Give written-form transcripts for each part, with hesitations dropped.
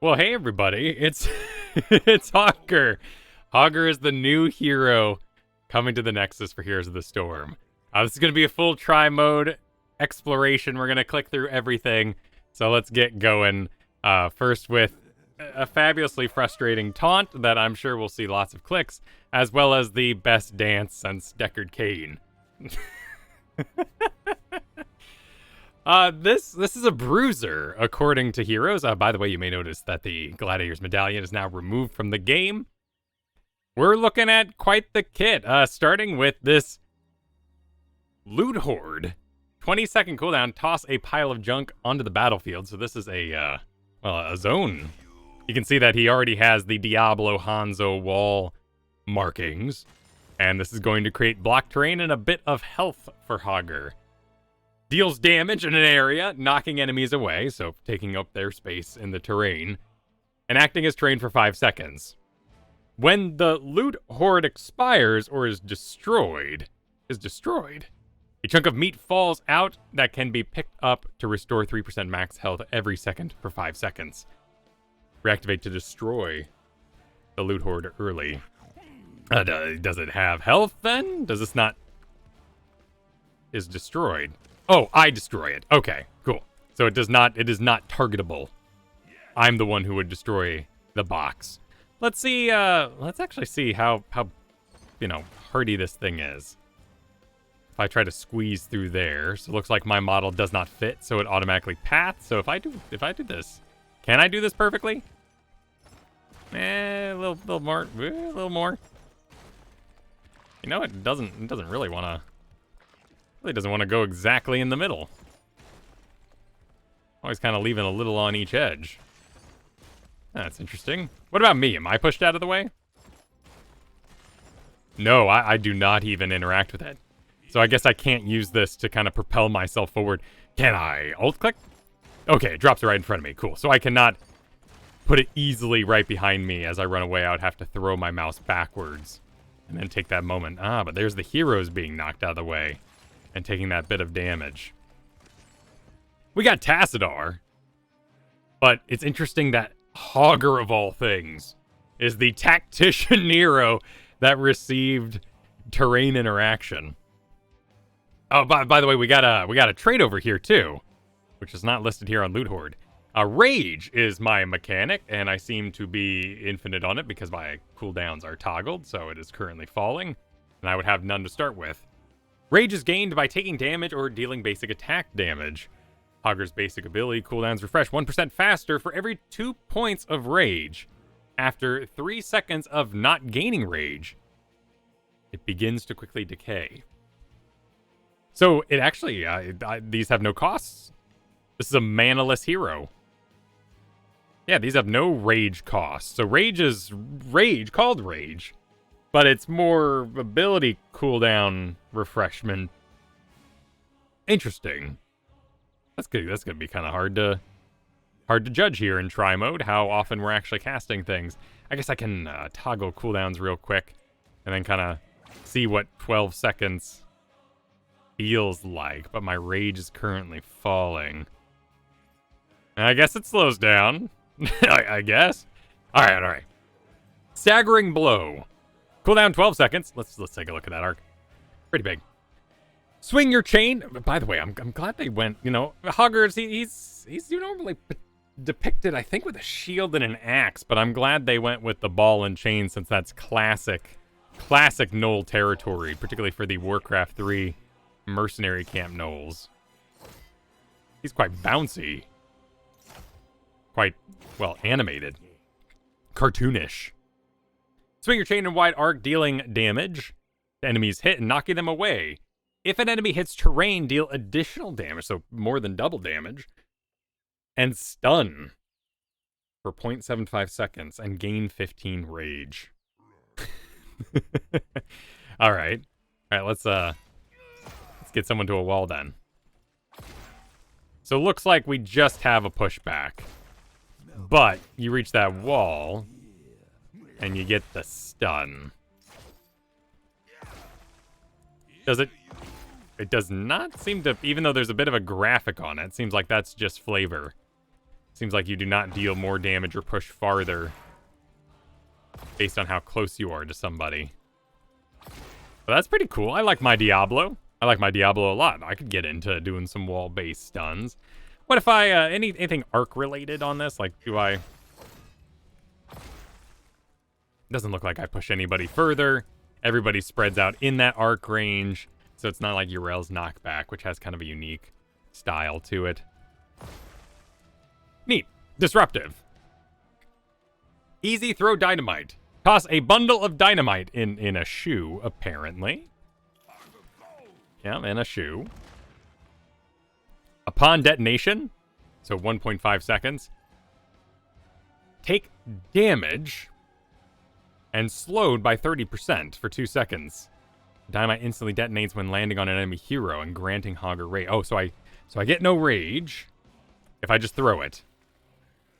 Well, hey everybody, it's it's Hogger. Hogger is the new hero coming to the Nexus for Heroes of the Storm. This is going to be a full try-mode exploration. We're going to click through everything, so let's get going. First with a fabulously frustrating taunt that I'm sure we'll see lots of clicks, as well as the best dance since Deckard Cain. This is a bruiser, according to heroes. By the way, you may notice that the Gladiator's Medallion is now removed from the game. We're looking at quite the kit, starting with this Loot Horde. 20-second cooldown, toss a pile of junk onto the battlefield. So this is a zone. You can see that he already has the Diablo Hanzo wall markings. And this is going to create block terrain and a bit of health for Hogger. Deals damage in an area, knocking enemies away, so taking up their space in the terrain, and acting as terrain for 5 seconds. When the loot horde expires or is destroyed, a chunk of meat falls out that can be picked up to restore 3% max health every second for 5 seconds. Reactivate to destroy the loot horde early. Does it have health then? Does this not... is destroyed? Oh, I destroy it. Okay, cool. So it is not targetable. I'm the one who would destroy the box. Let's see, let's actually see how hardy this thing is. If I try to squeeze through there, so it looks like my model does not fit, so it automatically paths. So if I do this, can I do this perfectly? A little more, a little more. You know, it doesn't really want to. Really doesn't want to go exactly in the middle. Always kind of leaving a little on each edge. That's interesting. What about me? Am I pushed out of the way? No, I do not even interact with it. So I guess I can't use this to kind of propel myself forward. Can I alt-click? Okay, it drops it right in front of me. Cool. So I cannot put it easily right behind me as I run away. I would have to throw my mouse backwards and then take that moment. But there's the heroes being knocked out of the way and taking that bit of damage. We got Tassadar, but it's interesting that Hogger, of all things, is the tactician hero that received terrain interaction. Oh, by the way, we got a trait over here too, which is not listed here on Loot Horde. Rage is my mechanic, and I seem to be infinite on it because my cooldowns are toggled, so it is currently falling, and I would have none to start with. Rage is gained by taking damage or dealing basic attack damage. Hogger's basic ability cooldowns refresh 1% faster for every 2 points of rage. After 3 seconds of not gaining rage, it begins to quickly decay. So it actually, these have no costs. This is a manaless hero. Yeah, these have no rage costs. So rage is rage, called rage. But it's more ability cooldown refreshment. Interesting. That's good. That's gonna be kind of hard to judge here in try mode how often we're actually casting things. I guess I can toggle cooldowns real quick and then kind of see what 12 seconds feels like. But my rage is currently falling. I guess it slows down. I guess. All right. Staggering blow. Cooldown 12 seconds. Let's take a look at that arc. Pretty big. Swing your chain. By the way, I'm glad they went. Hoggers. He's normally depicted, I think, with a shield and an axe, but I'm glad they went with the ball and chain since that's classic Gnoll territory, particularly for the Warcraft 3 mercenary camp Gnolls. He's quite bouncy. Quite well animated. Cartoonish. Swing your chain and wide arc, dealing damage to enemies hit and knocking them away. If an enemy hits terrain, deal additional damage, so more than double damage, and stun for 0.75 seconds and gain 15 rage. All right, let's get someone to a wall then. So it looks like we just have a pushback, but you reach that wall and you get the stun. Does it? It does not seem to, even though there's a bit of a graphic on it, seems like that's just flavor. Seems like you do not deal more damage or push farther based on how close you are to somebody. But that's pretty cool. I like my Diablo. I like my Diablo a lot. I could get into doing some wall-based stuns. What if I, anything arc-related on this? Like, do I... Doesn't look like I push anybody further. Everybody spreads out in that arc range. So it's not like Yrel's knockback, which has kind of a unique style to it. Neat. Disruptive. Easy throw dynamite. Toss a bundle of dynamite in a shoe, apparently. Yeah, in a shoe. Upon detonation, so 1.5 seconds, take damage and slowed by 30% for 2 seconds. Dynamite instantly detonates when landing on an enemy hero and granting Hogger rage. Oh, so I get no rage if I just throw it.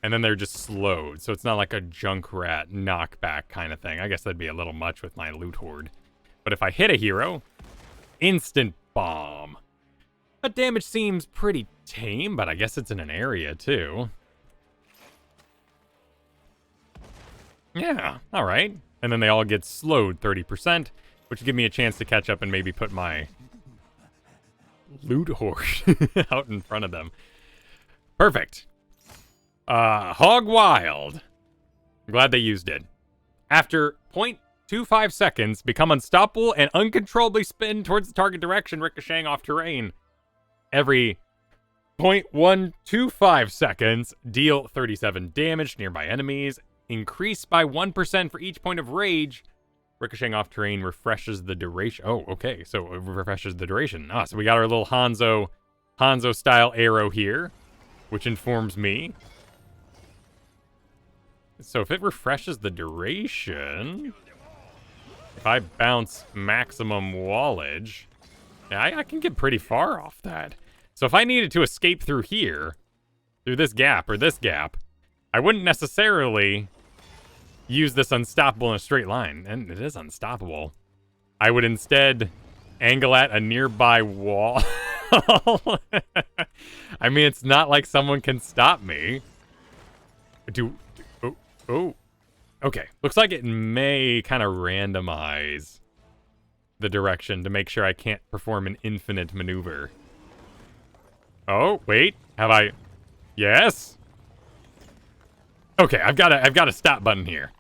And then they're just slowed, so it's not like a Junkrat knockback kind of thing. I guess that'd be a little much with my loot horde. But if I hit a hero, instant bomb. That damage seems pretty tame, but I guess it's in an area too. Yeah, alright. And then they all get slowed 30%, which would give me a chance to catch up and maybe put my loot horde out in front of them. Perfect. Hog Wild. I'm glad they used it. After 0.25 seconds, become unstoppable and uncontrollably spin towards the target direction, ricocheting off terrain. Every 0.125 seconds, deal 37 damage to nearby enemies. Increase by 1% for each point of rage. Ricocheting off terrain refreshes the duration. Oh, okay, so it refreshes the duration. Ah, so we got our little Hanzo-style arrow here, which informs me. So if it refreshes the duration, if I bounce maximum wallage, yeah, I can get pretty far off that. So if I needed to escape through here, through this gap or this gap, I wouldn't necessarily use this unstoppable in a straight line. And it is unstoppable. I would instead angle at a nearby wall. I mean, it's not like someone can stop me. Oh, okay. Looks like it may kind of randomize the direction to make sure I can't perform an infinite maneuver. Oh, wait. Have I... Yes? Okay, I've got a stop button here.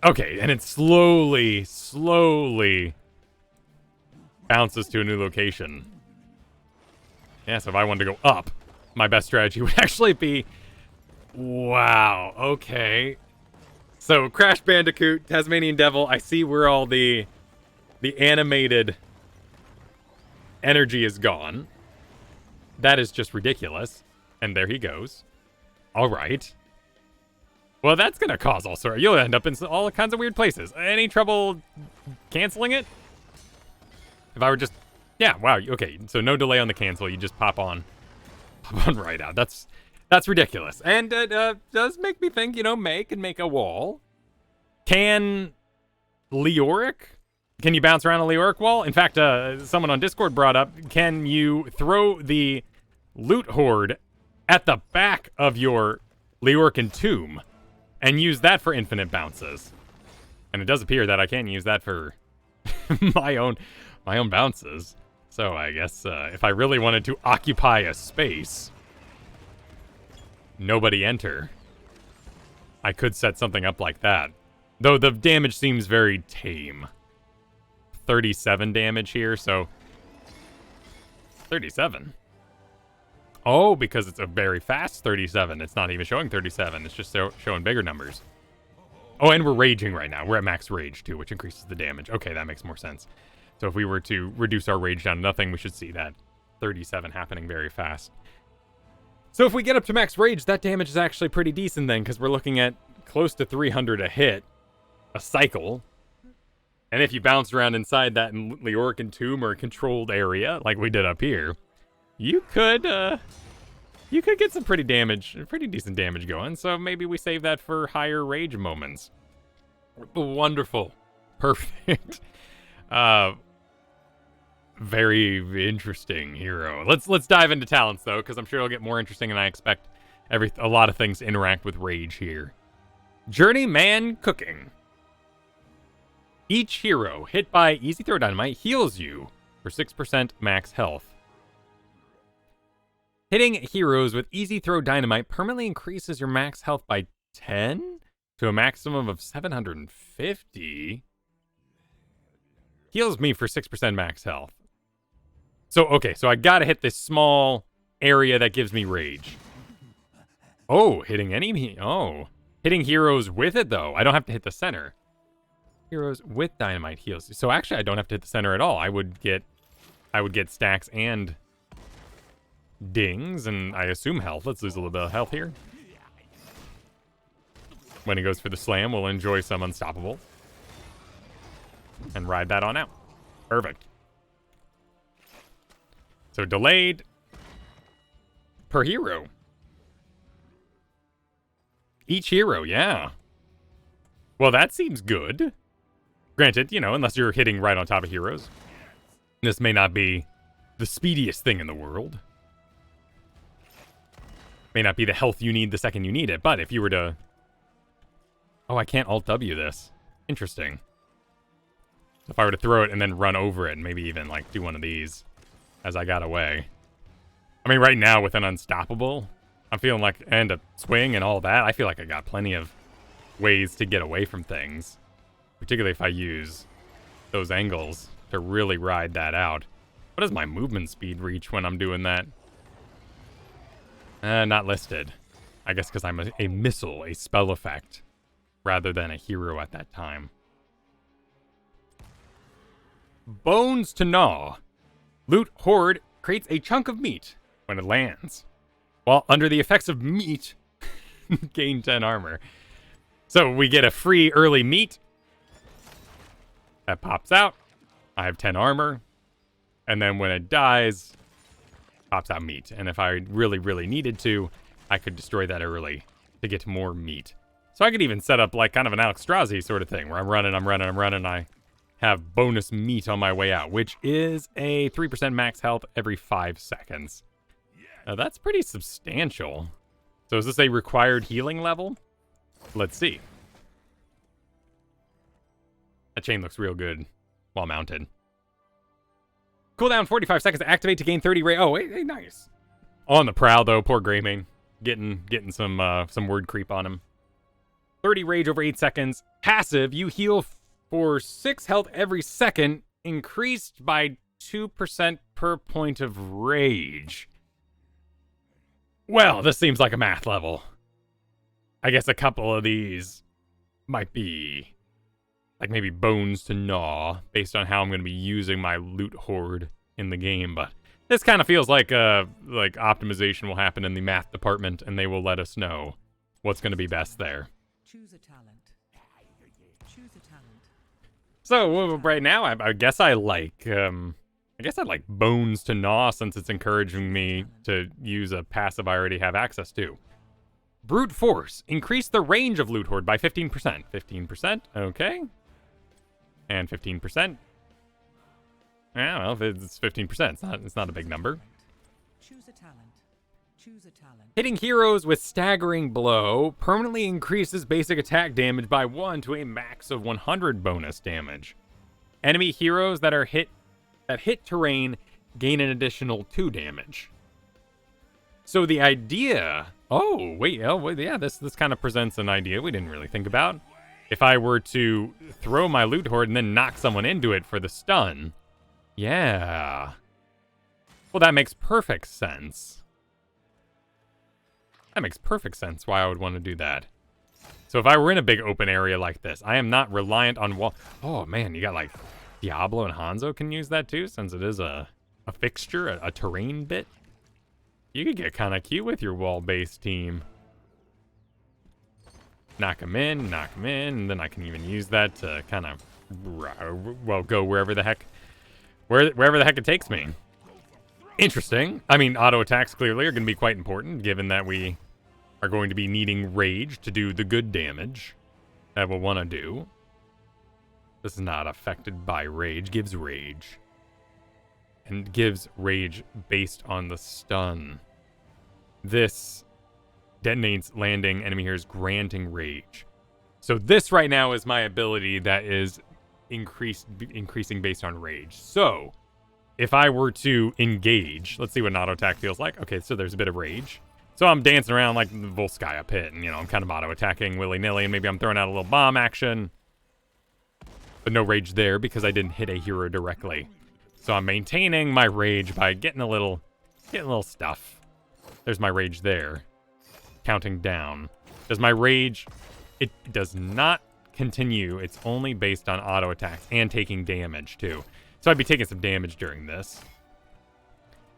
Okay, and it slowly bounces to a new location. Yeah, so if I wanted to go up, my best strategy would actually be... Wow, okay. So, Crash Bandicoot, Tasmanian Devil, I see where all the animated energy is gone. That is just ridiculous. And there he goes. Alright. Well, that's gonna cause all sorts. You'll end up in all kinds of weird places. Any trouble canceling it? If I were just... Yeah, wow, okay. So no delay on the cancel, you just pop on right out. That's ridiculous. And it does make me think, you know, May can make a wall. Can Leoric? Can you bounce around a Leoric wall? In fact, someone on Discord brought up, can you throw the loot horde at the back of your Leorican tomb and use that for infinite bounces? And it does appear that I can use that for my own bounces. So I guess if I really wanted to occupy a space... Nobody enter. I could set something up like that. Though the damage seems very tame. 37 damage here, so... 37? Oh, because it's a very fast 37. It's not even showing 37. It's just showing bigger numbers. Oh, and we're raging right now. We're at max rage, too, which increases the damage. Okay, that makes more sense. So if we were to reduce our rage down to nothing, we should see that 37 happening very fast. So if we get up to max rage, that damage is actually pretty decent then, because we're looking at close to 300 a hit, a cycle. And if you bounce around inside that Leorican tomb or a controlled area, like we did up here, you could get some pretty decent damage going. So maybe we save that for higher rage moments. Wonderful. Perfect. Very interesting hero. Let's dive into talents though, because I'm sure it'll get more interesting, and I expect a lot of things to interact with rage here. Journeyman Cooking. Each hero hit by Easy Throw Dynamite heals you for 6% max health. Hitting heroes with Easy Throw Dynamite permanently increases your max health by 10 to a maximum of 750. Heals me for 6% max health. So, okay, so I gotta hit this small area that gives me rage. Oh, hitting heroes with it, though. I don't have to hit the center. Heroes with dynamite heals. So actually, I don't have to hit the center at all. I would get stacks and dings, and I assume health. Let's lose a little bit of health here. When he goes for the slam, we'll enjoy some unstoppable. And ride that on out. Perfect. So delayed per hero. Each hero, yeah. Well, that seems good. Granted, you know, unless you're hitting right on top of heroes. This may not be the speediest thing in the world. May not be the health you need the second you need it, but if you were to... Oh, I can't Alt-W this. Interesting. If I were to throw it and then run over it and maybe even, like, do one of these as I got away. I mean, right now with an unstoppable, I'm feeling like, and a swing and all that, I feel like I got plenty of ways to get away from things. Particularly if I use those angles to really ride that out. What does my movement speed reach when I'm doing that? Not listed. I guess because I'm a missile, a spell effect, rather than a hero at that time. Bones to Gnaw. Loot Horde creates a chunk of meat when it lands. While under the effects of meat, gain 10 armor. So we get a free early meat. That pops out. I have 10 armor. And then when it dies, pops out meat. And if I really, really needed to, I could destroy that early to get more meat. So I could even set up like kind of an Alexstraszi sort of thing where I'm running, I have bonus meat on my way out, which is a 3% max health every 5 seconds. Now that's pretty substantial. So is this a required healing level? Let's see. That chain looks real good while mounted. Cooldown 45 seconds to activate to gain 30 rage. Oh, hey, nice. On the prowl though, poor Greymane. Getting some word creep on him. 30 rage over 8 seconds. Passive, you heal for 6 health every second, increased by 2% per point of rage. Well, this seems like a math level. I guess a couple of these might be like maybe bones to gnaw based on how I'm going to be using my loot horde in the game, but this kind of feels like optimization will happen in the math department and they will let us know what's going to be best there. Choose a talent. Choose a talent. So right now, I guess I like bones to gnaw since it's encouraging me to use a passive I already have access to. Brute force, increase the range of loot horde by 15%. 15%, okay. And 15%. Yeah, well, if it's 15%, it's not a big number. Choose a talent. Choose a talent. Hitting heroes with staggering blow permanently increases basic attack damage by 1 to a max of 100 bonus damage. Enemy heroes that hit terrain gain an additional 2 damage. So the idea... Oh, yeah, this kind of presents an idea we didn't really think about. If I were to throw my loot horde and then knock someone into it for the stun... Yeah. Well, that makes perfect sense. That makes perfect sense why I would want to do that. So if I were in a big open area like this, I am not reliant on wall... Oh, man, you got like... Diablo and Hanzo can use that too, since it is a fixture, a terrain bit. You could get kind of cute with your wall-based team. Knock them in, and then I can even use that to kind of, well, go wherever the heck it takes me. Interesting. I mean, auto attacks clearly are going to be quite important, given that we are going to be needing rage to do the good damage that we'll want to do. This is not affected by rage, gives rage. and gives rage based on the stun. This detonates landing enemy heroes, granting rage. So this right now is my ability that is increasing based on rage. So if I were to engage, let's see what an auto attack feels like. Okay, so there's a bit of rage. So I'm dancing around like the Volskaya pit, and, you know, I'm kind of auto-attacking willy-nilly, and maybe I'm throwing out a little bomb action. But no rage there because I didn't hit a hero directly. So I'm maintaining my rage by getting a little stuff. There's my rage there. Counting down. Does my rage... It does not continue. It's only based on auto-attacks and taking damage, too. So I'd be taking some damage during this.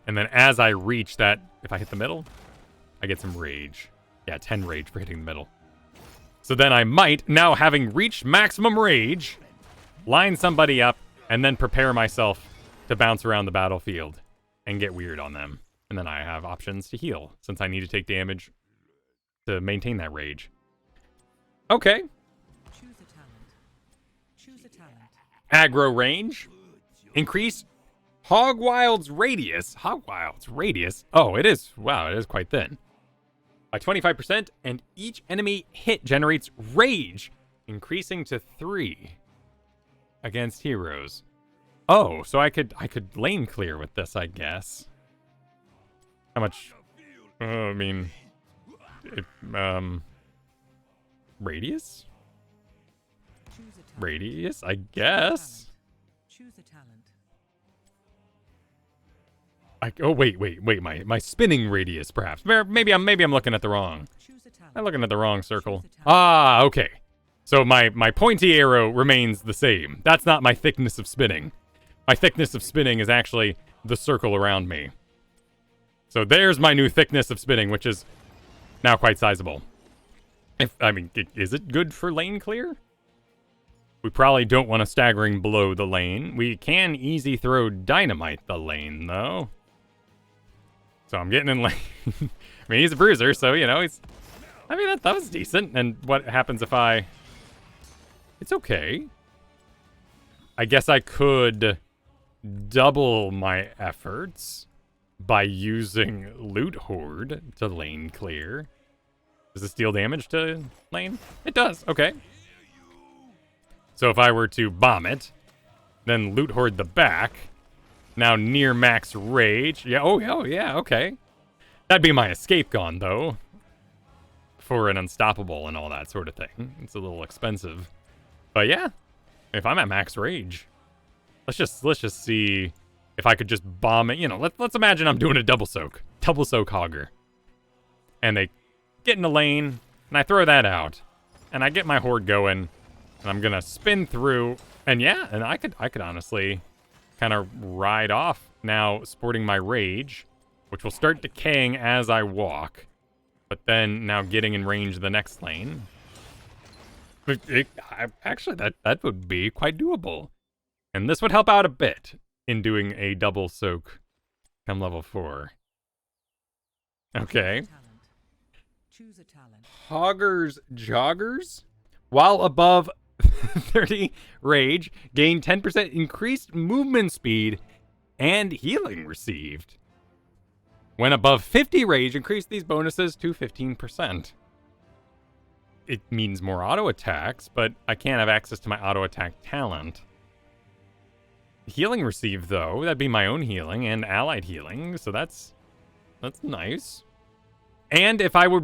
And then as I reach that... If I hit the middle... I get some rage. Yeah, 10 rage for hitting the middle. So then I might, now having reached maximum rage, line somebody up and then prepare myself to bounce around the battlefield and get weird on them. And then I have options to heal, since I need to take damage to maintain that rage. Okay. Choose a talent. Choose a talent. Aggro range. Increase Hogwild's radius. Hogwild's radius? Oh, it is. Wow, it is quite thin. By 25%, and each enemy hit generates rage, increasing to 3 against heroes. Oh, so I could lane clear with this, I guess. How much? I mean, radius? Choose a talent. Radius, I guess. Choose a talent. Oh wait, my spinning radius, perhaps. Maybe I'm looking at the wrong. Choose a talent. I'm looking at the wrong circle. Choose a talent. Ah, okay. So my pointy arrow remains the same. That's not my thickness of spinning. My thickness of spinning is actually the circle around me. So there's my new thickness of spinning, which is now quite sizable. Is it good for lane clear? We probably don't want a staggering below the lane. We can easy throw dynamite the lane, though. So I'm getting in lane. I mean, he's a bruiser, so, you know, he's... I mean, that was decent. And what happens if I... It's okay. I guess I could double my efforts by using Loot Horde to lane clear. Does this deal damage to lane? It does. Okay. So if I were to bomb it, then Loot Horde the back, now near max rage. Yeah, oh yeah, okay. That'd be my escape gone, though, for an unstoppable and all that sort of thing. It's a little expensive. But yeah, if I'm at max rage, let's just see if I could just bomb it. You know, let's imagine I'm doing a double soak Hogger. And they get in the lane, and I throw that out, and I get my horde going. And I'm gonna spin through, and yeah, and I could honestly kind of ride off now, sporting my rage, which will start decaying as I walk, but then now getting in range of the next lane. Actually, that would be quite doable, and this would help out a bit in doing a double soak come level 4. Okay. Choose a talent. Hogger's Joggers, while above 30 rage, gain 10% increased movement speed and healing received. When above 50 rage, increase these bonuses to 15%. It means more auto attacks, but I can't have access to my auto attack talent. Healing received, though, that'd be my own healing and allied healing, so that's nice. And if I were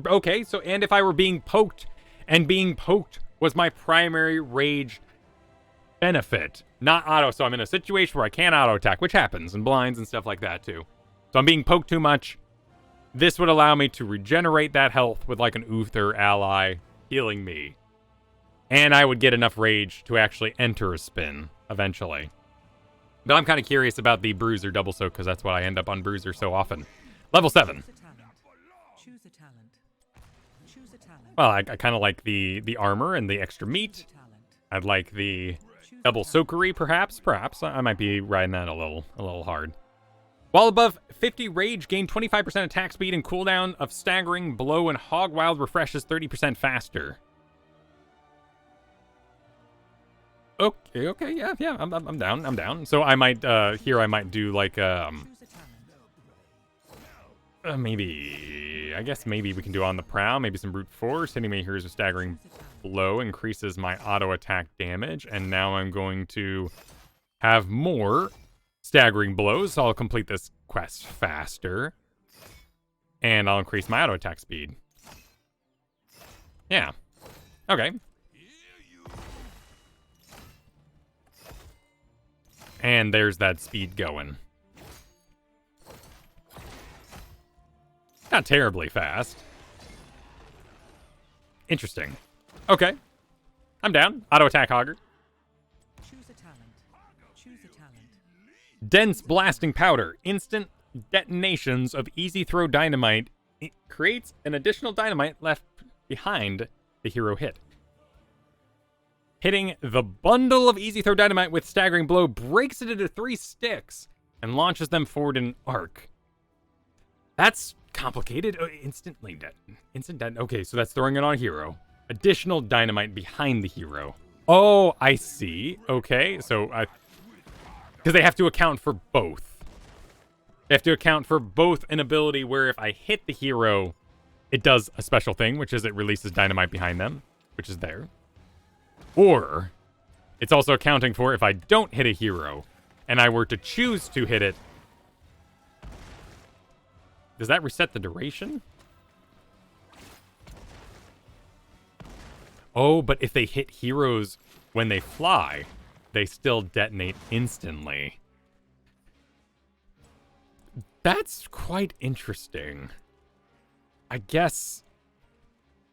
and if I were being poked, and being poked was my primary rage benefit, not auto. So I'm in a situation where I can't auto attack, which happens in blinds and stuff like that too. So I'm being poked too much. This would allow me to regenerate that health with like an Uther ally healing me. And I would get enough rage to actually enter a spin eventually. But I'm kind of curious about the bruiser double soak because that's what I end up on bruiser so often. Level 7. Choose a talent. Choose a talent. Well, I kind of like the armor and the extra meat. I'd like the double soakery, perhaps. I might be riding that a little hard. While above 50 rage, gain 25% attack speed and cooldown of staggering blow, and Hogwild refreshes 30% faster. Okay, yeah, I'm down. So I might, here I might do like, Choose a talent. maybe, I guess maybe we can do on the prowl, maybe some brute force, hitting me here is a staggering blow, increases my auto attack damage, and now I'm going to have more staggering blows, so I'll complete this quest faster, and I'll increase my auto attack speed. Yeah, okay. And there's that speed going. Not terribly fast. Interesting. Okay. I'm down. Auto attack Hogger. Choose a talent. Choose a talent. Dense blasting powder. Instant detonations of easy throw dynamite. It creates an additional dynamite left behind the hero hit. Hitting the bundle of easy throw dynamite with staggering blow breaks it into 3 sticks and launches them forward in an arc. That's complicated. Instantly dead. Instant dead. Okay, so that's throwing it on a hero. Additional dynamite behind the hero. Oh, I see. Okay, so because they have to account for both. They have to account for both an ability where if I hit the hero, it does a special thing, which is it releases dynamite behind them, which is there. Or it's also accounting for if I don't hit a hero and I were to choose to hit it. Does that reset the duration? Oh, but if they hit heroes when they fly, they still detonate instantly. That's quite interesting. I guess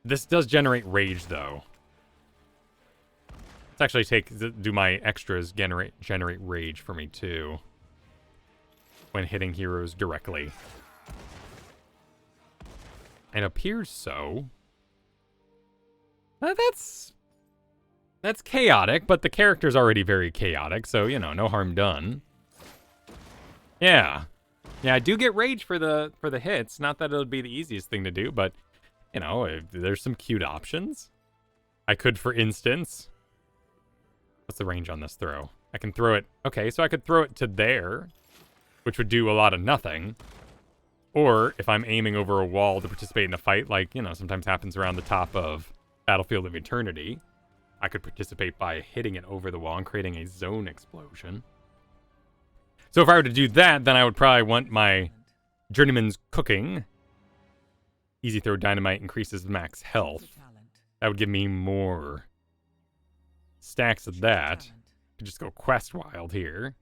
this does generate rage, though. Let's actually do my extras generate rage for me, too. When hitting heroes directly. It appears so. That's chaotic, but the character's already very chaotic, so, you know, no harm done. Yeah. Yeah, I do get rage for the hits. Not that it would be the easiest thing to do, but, you know, there's some cute options. I could, for instance... What's the range on this throw? I can throw it... Okay, so I could throw it to there, which would do a lot of nothing. Or, if I'm aiming over a wall to participate in a fight, like, you know, sometimes happens around the top of Battlefield of Eternity, I could participate by hitting it over the wall and creating a zone explosion. So if I were to do that, then I would probably want my Journeyman's Cooking. Easy throw dynamite increases max health. That would give me more stacks of that. Could just go quest wild here.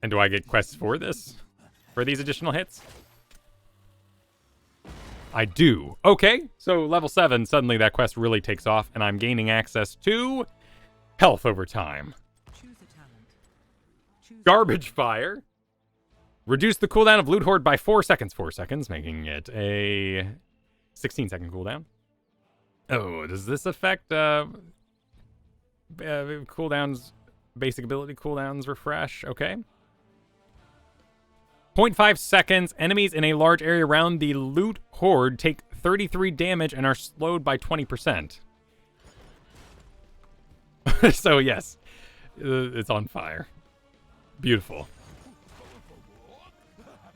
And do I get quests for this? For these additional hits? I do. Okay, so level 7, suddenly that quest really takes off, and I'm gaining access to health over time. Garbage Fire. Reduce the cooldown of Loot Horde by 4 seconds. 4 seconds, making it a 16-second cooldown. Oh, does this affect cooldowns, basic ability cooldowns refresh? Okay. 0.5 seconds. Enemies in a large area around the Loot Horde take 33 damage and are slowed by 20%. So, yes. It's on fire. Beautiful.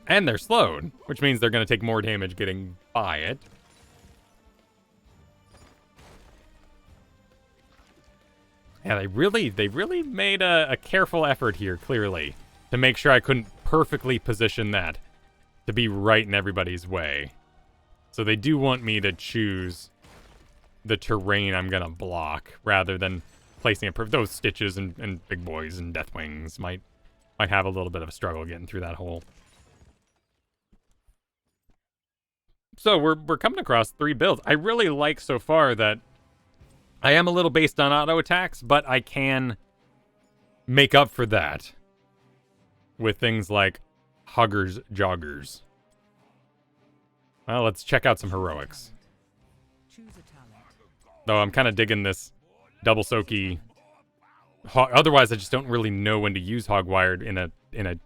And they're slowed, which means they're going to take more damage getting by it. Yeah, they really made a careful effort here, clearly, to make sure I couldn't perfectly position that to be right in everybody's way. So they do want me to choose the terrain I'm going to block, rather than placing it. Those Stitches and Big Boys and Deathwings might have a little bit of a struggle getting through that hole. So we're coming across 3 builds. I really like so far that I am a little based on auto attacks, but I can make up for that with things like Hogger's Joggers. Well, let's check out some heroics. Though I'm kind of digging this double soaky. Otherwise, I just don't really know when to use Hogwired in a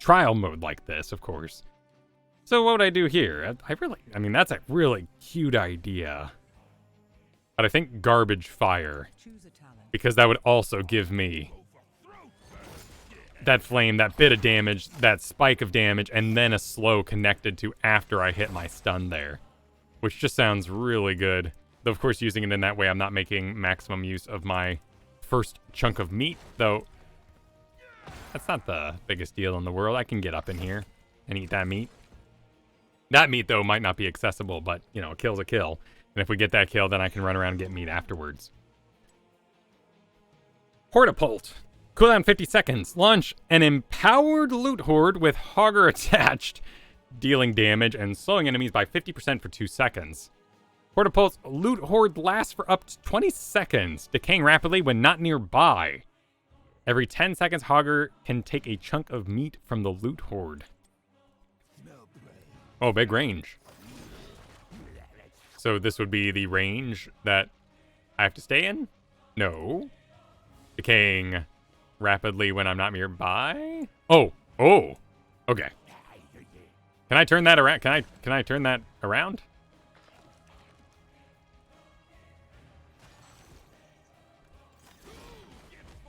trial mode like this, of course. So what would I do here? I mean, that's a really cute idea. But I think garbage fire, Choose a talent. because that would also give me that flame, that bit of damage, that spike of damage, and then a slow connected to after I hit my stun there. Which just sounds really good. Though, of course, using it in that way, I'm not making maximum use of my first chunk of meat, though that's not the biggest deal in the world. I can get up in here and eat that meat. That meat, though, might not be accessible, but, you know, a kill's a kill. And if we get that kill, then I can run around and get meat afterwards. Hortipult. Cooldown 50 seconds. Launch an empowered loot horde with Hogger attached, dealing damage and slowing enemies by 50% for 2 seconds. Hortipult's loot horde lasts for up to 20 seconds, decaying rapidly when not nearby. Every 10 seconds, Hogger can take a chunk of meat from the loot horde. Oh, big range. So this would be the range that I have to stay in? No. Decaying rapidly when I'm not nearby? Oh, okay. Can I turn that around? Can I turn that around?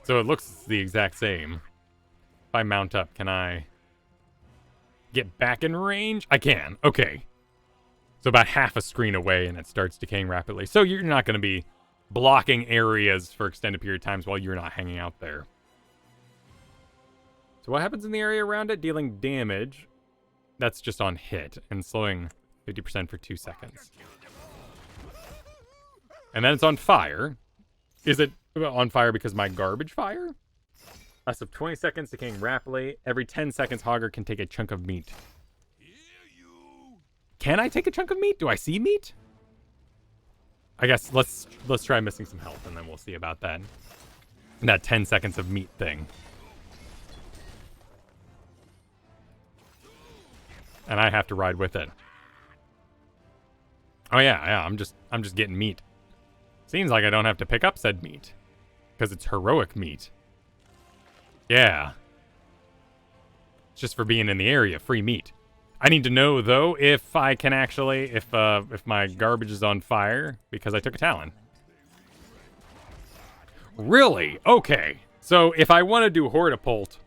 So it looks the exact same. If I mount up, can I get back in range? I can. Okay. So about half a screen away and it starts decaying rapidly. So you're not going to be blocking areas for extended period of times while you're not hanging out there. So what happens in the area around it? Dealing damage. That's just on hit and slowing 50% for 2 seconds. And then it's on fire. Is it on fire because of my garbage fire? Lasts of 20 seconds, decaying rapidly. Every 10 seconds, Hogger can take a chunk of meat. Can I take a chunk of meat? Do I see meat? I guess let's try missing some health and then we'll see about that. That 10 seconds of meat thing. And I have to ride with it. Oh yeah, I'm just getting meat. Seems like I don't have to pick up said meat. Because it's heroic meat. Yeah. It's just for being in the area, free meat. I need to know, though, if I can actually, if my garbage is on fire, because I took a talon. Really? Okay. So, if I want to do Hortipult,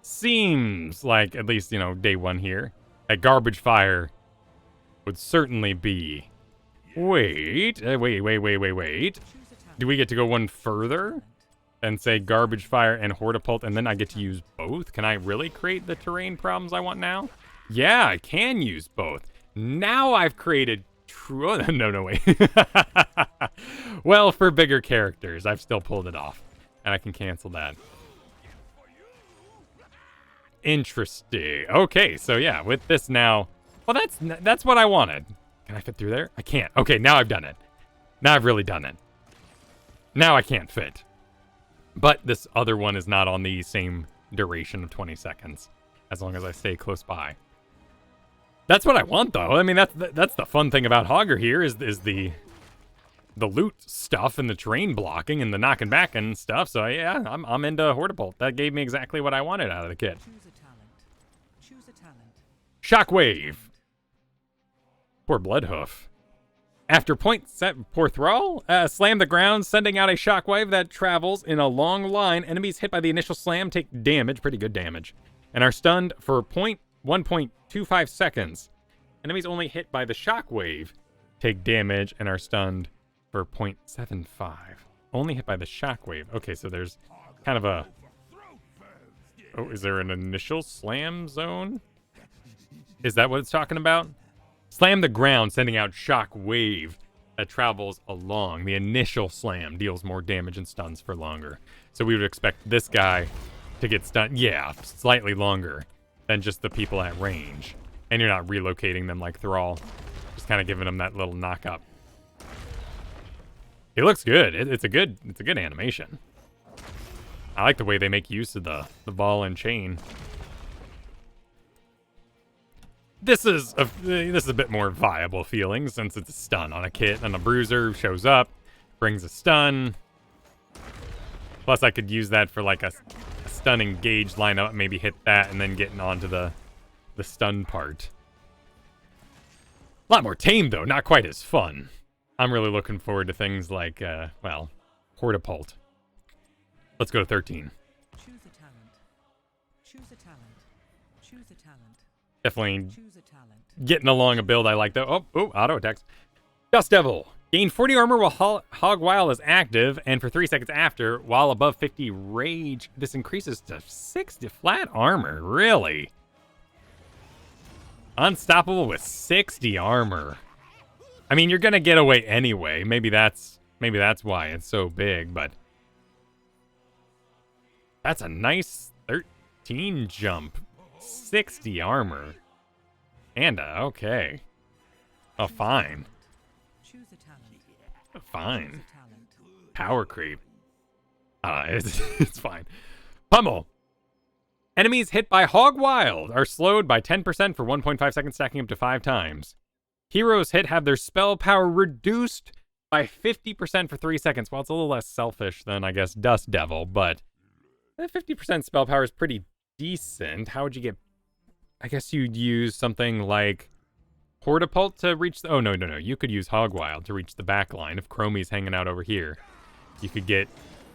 seems like, at least, you know, day one here, that garbage fire would certainly be... Wait. Do we get to go one further? And say garbage fire and Hortipult, and then I get to use both? Can I really create the terrain problems I want now? Yeah, I can use both. Now I've created true... No, wait. Well, for bigger characters, I've still pulled it off. And I can cancel that. Interesting. Okay, so yeah, with this now... Well, that's what I wanted. Can I fit through there? I can't. Okay, now I've done it. Now I've really done it. Now I can't fit. But this other one is not on the same duration of 20 seconds. As long as I stay close by. That's what I want, though. I mean, that's the fun thing about Hogger here is the loot stuff and the terrain blocking and the knocking back and stuff. So yeah, I'm into Hortipult. That gave me exactly what I wanted out of the kit. Choose a talent. Shockwave. Poor Bloodhoof. After point set, poor Thrall, slam the ground, sending out a shockwave that travels in a long line. Enemies hit by the initial slam take damage, pretty good damage, and are stunned for 1.25 seconds. Enemies only hit by the shockwave take damage and are stunned for 0.75. Only hit by the shockwave. Okay, so there's kind of a... Oh, is there an initial slam zone? Is that what it's talking about? Slam the ground, sending out shock wave that travels along. The initial slam deals more damage and stuns for longer. So we would expect this guy to get stunned, yeah, slightly longer than just the people at range. And you're not relocating them like Thrall. Just kind of giving them that little knock up. It looks good. It's a good animation. I like the way they make use of the ball and chain. This is a bit more viable feeling since it's a stun on a kit, and a bruiser shows up, brings a stun. Plus, I could use that for like a stun engage lineup, maybe hit that, and then getting onto the stun part. A lot more tame though, not quite as fun. I'm really looking forward to things like, well, Hortipult. Let's go to 13. Choose a talent. Choose a talent. Choose a talent. Definitely Choose a talent. getting along a build I like, though. Oh, auto attacks. Dust Devil. Gain 40 armor while Hogwild is active, and for 3 seconds after, while above 50 rage, this increases to 60 flat armor. Really? Unstoppable with 60 armor. I mean, you're gonna get away anyway. Maybe that's why it's so big, but that's a nice 13 jump. 60 armor. And okay. Oh, fine. Choose a talent. Fine. Choose a talent. Power creep. It's fine. Pummel. Enemies hit by Hogwild are slowed by 10% for 1.5 seconds, stacking up to 5 times. Heroes hit have their spell power reduced by 50% for 3 seconds. Well, it's a little less selfish than, I guess, Dust Devil, but 50% spell power is pretty decent. How would you get... I guess you'd use something like Hortipult to reach the... Oh, no. You could use Hogwild to reach the back line. If Chromie's hanging out over here, you could get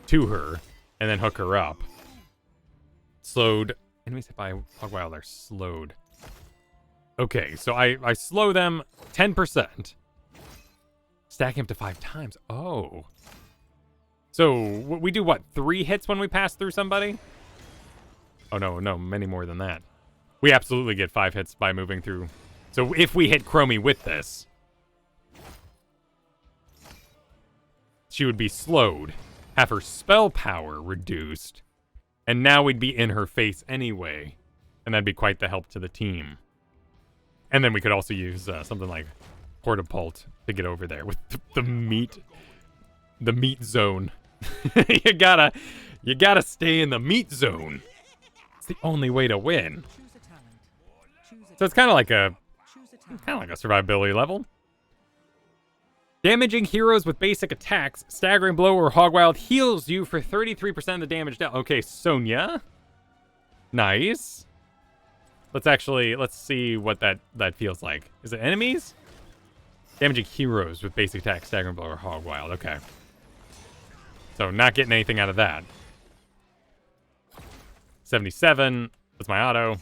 to her and then hook her up. Slowed. Enemies hit by Hogwild are slowed. Okay, so I slow them 10%. Stacking up to 5 times. Oh. So we do what? 3 hits when we pass through somebody? Oh, no, many more than that. We absolutely get 5 hits by moving through. So if we hit Chromie with this, she would be slowed, have her spell power reduced, and now we'd be in her face anyway. And that'd be quite the help to the team. And then we could also use something like Hortipult to get over there with the meat zone. you gotta stay in the meat zone. It's the only way to win. Choose a talent. Choose a So it's kind of like a Choose a talent. survivability level. Damaging heroes with basic attacks, staggering blow or Hogwild heals you for 33% of the damage dealt. Okay, Sonya. Nice. Let's see what that feels like. Is it enemies? Damaging heroes with basic attacks, staggering blow or Hogwild. Okay. So not getting anything out of that. 77. That's my auto.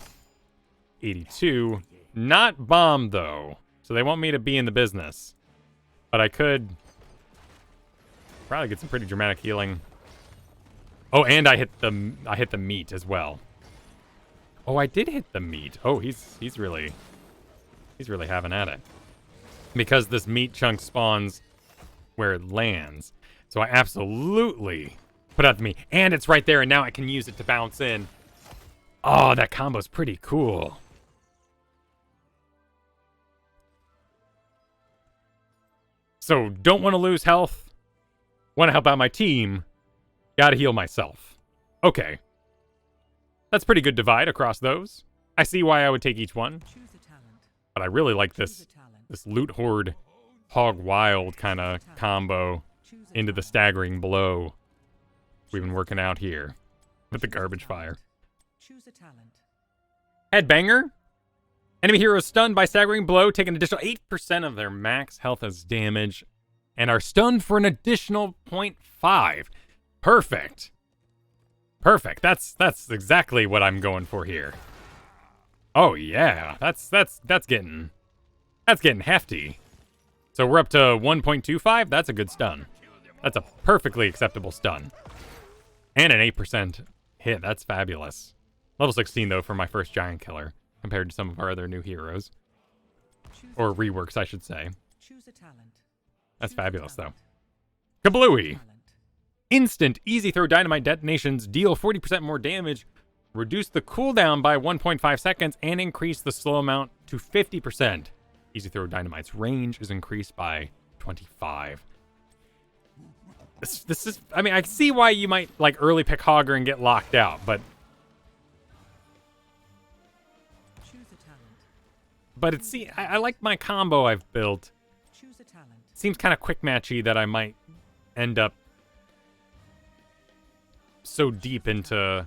82. Not bomb though. So they want me to be in the business. But I could probably get some pretty dramatic healing. Oh, and I hit the meat as well. Oh, I did hit the meat. Oh, he's really having at it. Because this meat chunk spawns where it lands. So I absolutely put out the meat. And it's right there, and now I can use it to bounce in. Oh, that combo's pretty cool. So, don't want to lose health. Want to help out my team. Gotta heal myself. Okay. That's pretty good divide across those. I see why I would take each one. Choose a talent. But I really like Choose this a talent. loot horde Hogwild kind of combo Choose a into the talent. staggering blow we've been working out here with the Choose a garbage talent. fire. Choose a talent. Headbanger. Enemy heroes stunned by staggering blow take an additional 8% of their max health as damage and are stunned for an additional 0.5. Perfect. Perfect. That's exactly what I'm going for here. Oh yeah, that's getting hefty. So we're up to 1.25. That's a good stun. That's a perfectly acceptable stun. And an 8% hit. That's fabulous. Level 16 though for my first giant killer compared to some of our other new heroes. Choose a Or talent. reworks, I should say. Choose a talent. That's Choose a fabulous though. talent. Kablooey. Talent. Instant easy throw dynamite detonations deal 40% more damage, reduce the cooldown by 1.5 seconds, and increase the slow amount to 50%. Easy throw dynamite's range is increased by 25. This is, I mean, I see why you might like early pick Hogger and get locked out, but Choose a talent. it's, see, I like my combo I've built. Choose a talent. Seems kind of quick matchy that I might end up so deep into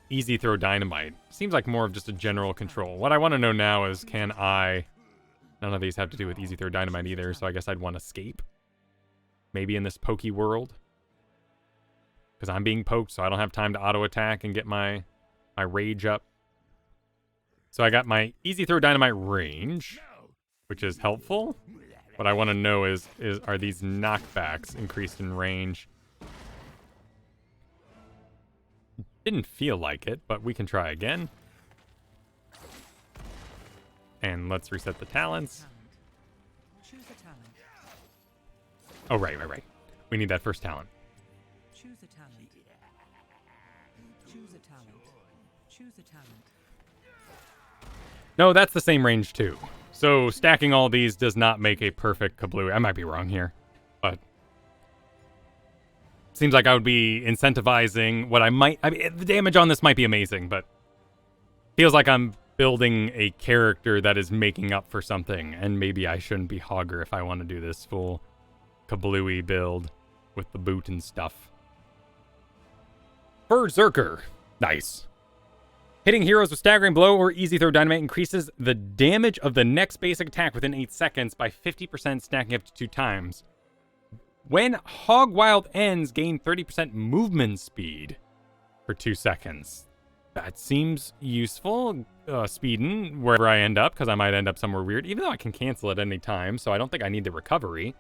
easy throw dynamite. Seems like more of just a general control. What I want to know now is, can I... None of these have to do with easy throw dynamite either, so I guess I'd want escape. maybe in this pokey world. Because I'm being poked, so I don't have time to auto-attack and get my rage up. So I got my easy throw dynamite range, which is helpful. What I want to know is are these knockbacks increased in range? Didn't feel like it, but we can try again. And let's reset the talents. Choose a talent. Oh, right. We need that first talent. Choose a talent. Choose a talent. Choose a talent. No, that's the same range too. So stacking all these does not make a perfect kablooey. I might be wrong here, but seems like I would be incentivizing what I mean, the damage on this might be amazing, but feels like I'm building a character that is making up for something, and maybe I shouldn't be Hogger if I want to do this full kablooey build with the boot and stuff. Berserker. Nice. Hitting heroes with staggering blow or easy throw dynamite increases the damage of the next basic attack within 8 seconds by 50%, stacking up to 2 times. When Hog Wild ends, gain 30% movement speed for 2 seconds. That seems useful. Speeding wherever I end up, because I might end up somewhere weird, even though I can cancel at any time, so I don't think I need the recovery.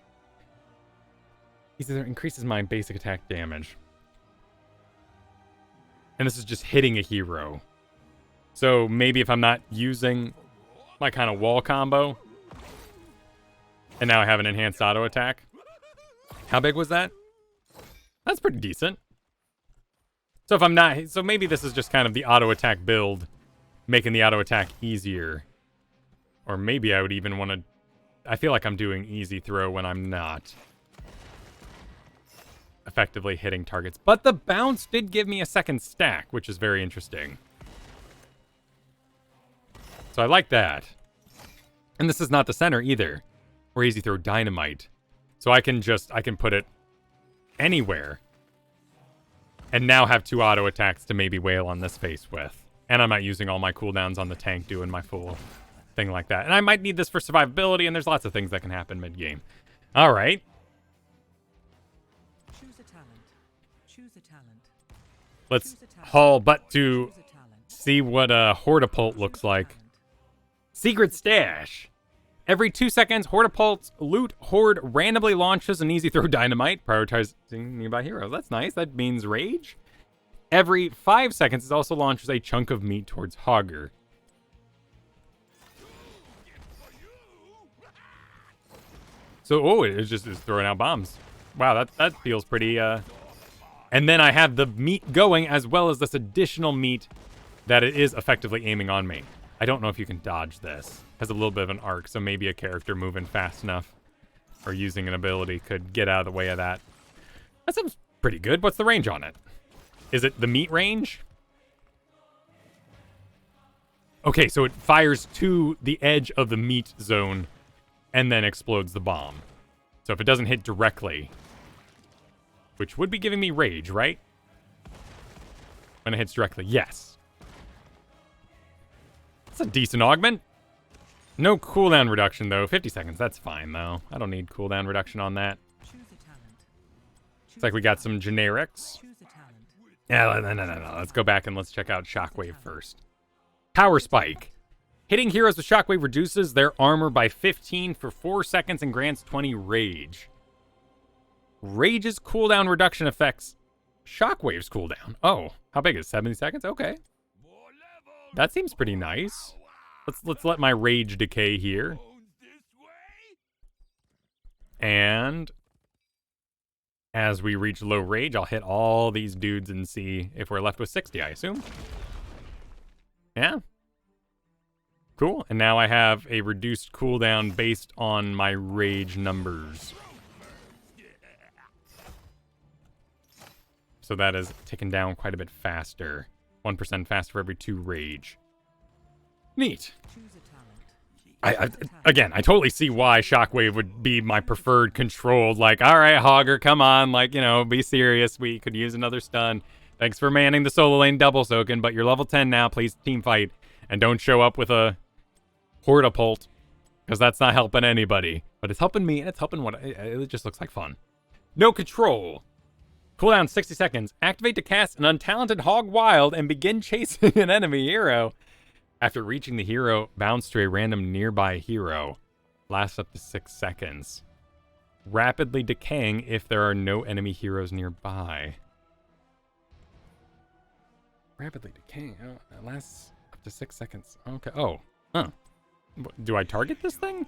Easy throw increases my basic attack damage. And this is just hitting a hero. So maybe if I'm not using my kind of wall combo, and now I have an enhanced auto attack. How big was that? That's pretty decent. So if I'm not, so maybe this is just kind of the auto attack build, making the auto attack easier. Or maybe I would even want to, I feel like I'm doing easy throw when I'm not effectively hitting targets. But the bounce did give me a second stack, which is very interesting. So I like that. And this is not the center either, or easy throw dynamite. So I can put it anywhere. And now have 2 auto attacks to maybe wail on this face with. And I'm not using all my cooldowns on the tank doing my full thing like that. And I might need this for survivability, and there's lots of things that can happen mid-game. All right. Choose a talent. Choose a talent. Let's haul butt to see what a Hortapult looks like. Secret Stash. Every 2 seconds, Hortapult's loot horde randomly launches an easy throw dynamite, prioritizing nearby heroes. That's nice. That means rage. Every 5 seconds, it also launches a chunk of meat towards Hogger. So, oh, it just is throwing out bombs. Wow, that feels pretty, And then I have the meat going, as well as this additional meat that it is effectively aiming on me. I don't know if you can dodge this. It has a little bit of an arc, so maybe a character moving fast enough or using an ability could get out of the way of that. That sounds pretty good. What's the range on it? Is it the meat range? Okay, so it fires to the edge of the meat zone and then explodes the bomb. So if it doesn't hit directly, which would be giving me rage, right? When it hits directly, yes. That's a decent augment. No cooldown reduction, though. 50 seconds, that's fine, though. I don't need cooldown reduction on that. It's like we got some generics. Yeah, no. Let's go back and let's check out Shockwave first. Power Spike. Hitting heroes with Shockwave reduces their armor by 15 for 4 seconds and grants 20 rage. Rage's cooldown reduction affects Shockwave's cooldown. Oh, how big is it? 70 seconds? Okay. That seems pretty nice. Let's let my rage decay here. And as we reach low rage, I'll hit all these dudes and see if we're left with 60, I assume. Yeah. Cool. And now I have a reduced cooldown based on my rage numbers. So that is ticking down quite a bit faster. 1% faster for every 2 rage. Neat. Again, I totally see why Shockwave would be my preferred controlled. Like, all right, Hogger, come on. Like, you know, be serious. We could use another stun. Thanks for manning the solo lane double soaking, but you're level 10 now. Please team fight. And don't show up with a Hortapult, because that's not helping anybody. But it's helping me, and it's helping what... It just looks like fun. No control. Cooldown 60 seconds. Activate to cast an untalented Hog Wild and begin chasing an enemy hero. After reaching the hero, bounce to a random nearby hero. Lasts up to 6 seconds. Rapidly decaying if there are no enemy heroes nearby. Rapidly decaying. Oh, that lasts up to 6 seconds. Okay. Oh. Huh. Do I target this thing?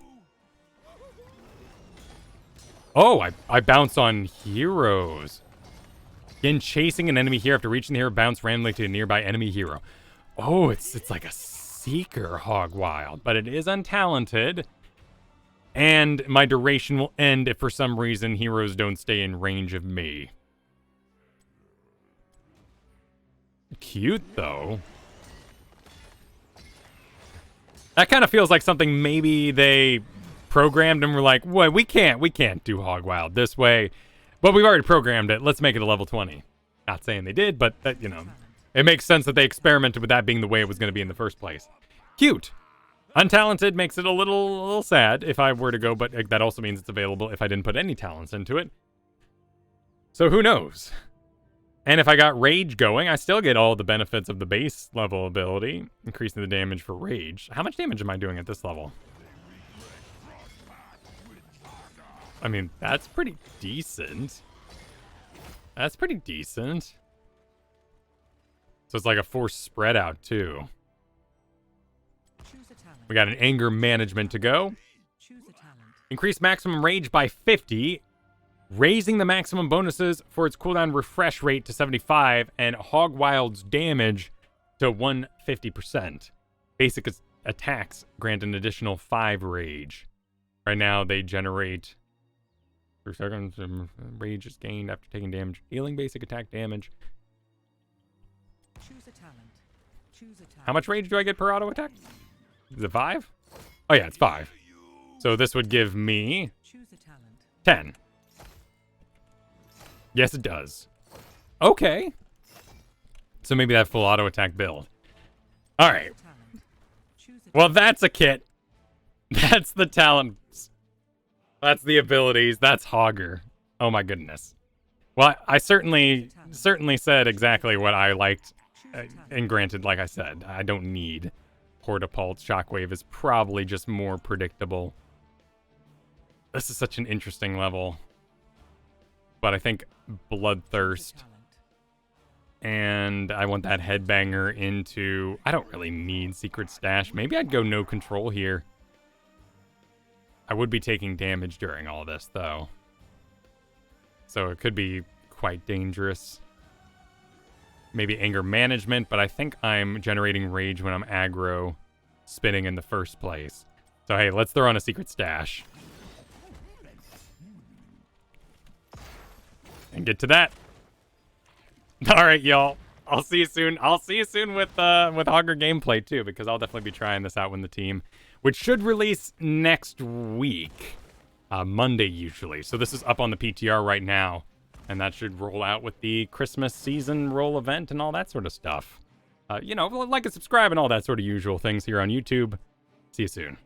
Oh, I bounce on heroes. Begin chasing an enemy hero after reaching the hero. Bounce randomly to a nearby enemy hero. Oh, it's like a Seeker Hog Wild, but it is untalented. And my duration will end if for some reason heroes don't stay in range of me. Cute, though. That kind of feels like something maybe they programmed and were like, well, we can't do Hog Wild this way. But we've already programmed it. Let's make it a level 20. Not saying they did, but, that, you know, it makes sense that they experimented with that being the way it was going to be in the first place. Cute. Untalented makes it a little sad if I were to go, but that also means it's available if I didn't put any talents into it. So who knows? And if I got Rage going, I still get all the benefits of the base level ability, increasing the damage for Rage. How much damage am I doing at this level? I mean, that's pretty decent. That's pretty decent. So it's like a force spread out, too. We got an anger management to go. Increase maximum rage by 50. Raising the maximum bonuses for its cooldown refresh rate to 75. And Hog Wild's damage to 150%. Basic attacks grant an additional 5 rage. Right now, they generate 3 seconds. Rage is gained after taking damage. Healing basic attack damage. Choose a talent. Choose a talent. How much rage do I get per auto attack? Is it 5? Oh yeah, it's 5. So this would give me 10. Yes, it does. Okay. So maybe that full auto attack build. All right. Well, that's a kit. That's the talents. That's the abilities. That's Hogger. Oh my goodness. Well, I certainly said exactly what I liked. And granted, like I said, I don't need Portapult. Shockwave is probably just more predictable. This is such an interesting level. But I think Bloodthirst. And I want that Headbanger into... I don't really need Secret Stash. Maybe I'd go no control here. I would be taking damage during all this, though. So it could be quite dangerous. Maybe anger management, but I think I'm generating rage when I'm aggro spinning in the first place. So hey, let's throw on a Secret Stash. And get to that. Alright, y'all. I'll see you soon. I'll see you soon with Hogger gameplay too, because I'll definitely be trying this out with the team, which should release next week. Monday usually. So this is up on the PTR right now. And that should roll out with the Christmas season roll event and all that sort of stuff. You know, like and subscribe and all that sort of usual things here on YouTube. See you soon.